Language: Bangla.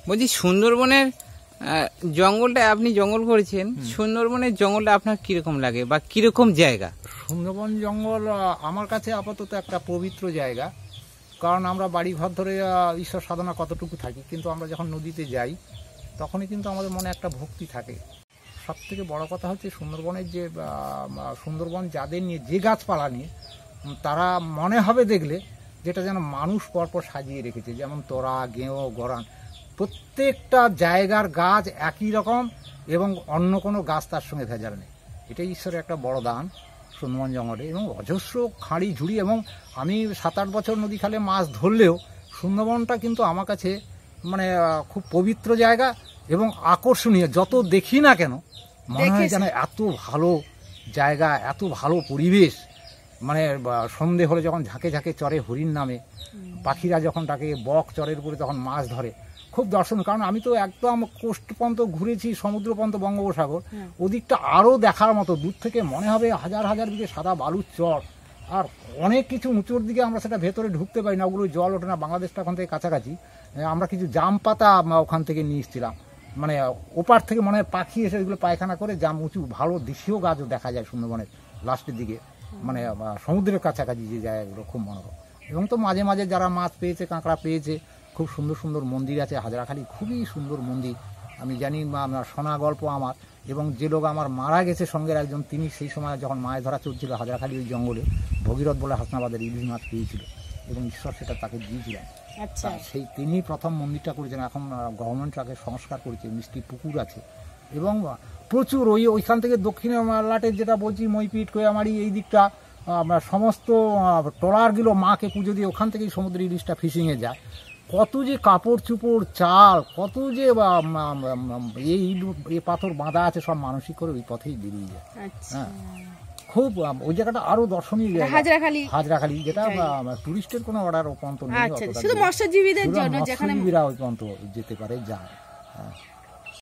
বলছি সুন্দরবনের জঙ্গলটা আপনি জঙ্গল করেছেন, সুন্দরবনের জঙ্গলটা আপনার কিরকম লাগে বা কিরকম জায়গা? সুন্দরবন জঙ্গল আমার কাছে আপাতত একটা পবিত্র জায়গা। কারণ আমরা বাড়ি ঘর ধরে ঈশ্বর সাধনা কতটুকু থাকি, কিন্তু আমরা যখন নদীতে যাই তখনই কিন্তু আমাদের মনে একটা ভক্তি থাকে। সব থেকে বড় কথা হচ্ছে সুন্দরবনের যে সুন্দরবন যাদের নিয়ে, যে গাছপালা নিয়ে, তারা মনে হবে দেখলে যেটা যেন মানুষ পরপর সাজিয়ে রেখেছে। যেমন তোরা, গেঁয়ো, গরান, প্রত্যেকটা জায়গার গাছ একই রকম এবং অন্য কোনো গাছ তার সঙ্গে ভেজাল নেই। এটাই ঈশ্বরের একটা বড় দান সুন্দরবন জঙ্গলে। এবং অজস্র খাঁড়ি ঝুড়ি, এবং আমি 7-8 বছর নদী খালে মাছ ধরলেও সুন্দরবনটা কিন্তু আমার কাছে মানে খুব পবিত্র জায়গা এবং আকর্ষণীয়। যত দেখি না কেন মনে হয় যেন এত ভালো জায়গা, এত ভালো পরিবেশ। মানে সন্ধে হলে যখন ঝাঁকে ঝাঁকে চরে হরিণ নামে, পাখিরা যখন ডাকে, বক চরের উপরে তখন মাছ ধরে, খুব দর্শন। কারণ আমি তো একদম কোস্ট পর্যন্ত ঘুরেছি, সমুদ্র পর্যন্ত, বঙ্গোপসাগর, ওদিকটা আরও দেখার মতো। দূর থেকে মনে হবে হাজার হাজার দিকে সাদা বালুর চর, আর অনেক কিছু উঁচুর দিকে আমরা সেটা ভেতরে ঢুকতে পারি না, ওগুলো জল ওঠে না। বাংলাদেশটা ওখান থেকে কাছাকাছি। আমরা কিছু জাম পাতা ওখান থেকে নিয়ে এসেছিলাম, মানে ওপার থেকে মনে হয় পাখি এসে ওইগুলো পায়খানা করে। জাম উঁচু ভালো দেশীয় গাছও দেখা যায় সুন্দরবনের লাস্টের দিকে, মানে সমুদ্রের কাছাকাছি যে জায়গাগুলো খুব মনোরম। এবং তো মাঝে মাঝে যারা মাছ পেয়েছে, কাঁকড়া পেয়েছে, খুব সুন্দর সুন্দর মন্দির আছে। হাজরাখালি খুবই সুন্দর মন্দির। আমি জানি শোনা গল্প আমার, এবং যে লোক আমার মারা গেছে সঙ্গের একজন, তিনি সেই সময় যখন মাছ ধরা চলছিল হাজরাখালি ওই জঙ্গলে, ভগীরথ বলে হাসনাবাদের ইলিশ মাছ পেয়েছিল এবং ঈশ্বর সেটা তাকে দিয়েছিলেন। সেই তিনি প্রথম মন্দিরটা করেছেন। এখন গভর্নমেন্ট তাকে সংস্কার করেছে, মিষ্টি পুকুর আছে এবং প্রচুর ওইখান থেকে দক্ষিণে লাটের যেটা বলছি, মইপিট, কোয়ামারি, এই দিকটা সমস্ত ট্রলারগুলো মাকে পুজো দিয়ে ওখান থেকেই সমুদ্র ইলিশটা ফিশিংয়ে যায়। কত যে কাপড় চুপড়, চাল, কত যে এই পাথর বাঁধা আছে, সব মানসিক করে ওই পথেই বেরিয়ে যায়। হ্যাঁ, খুব ওই জায়গাটা আরো দর্শনীয় জায়গা হাজরাখালি, যেটা টুরিস্টের কোনো অর্ডার ও পর্যন্ত নেই, শুধু মৎস্যজীবীদের জন্য, মৎস্যজীবীরা ওই পর্যন্ত যেতে পারে, যায়।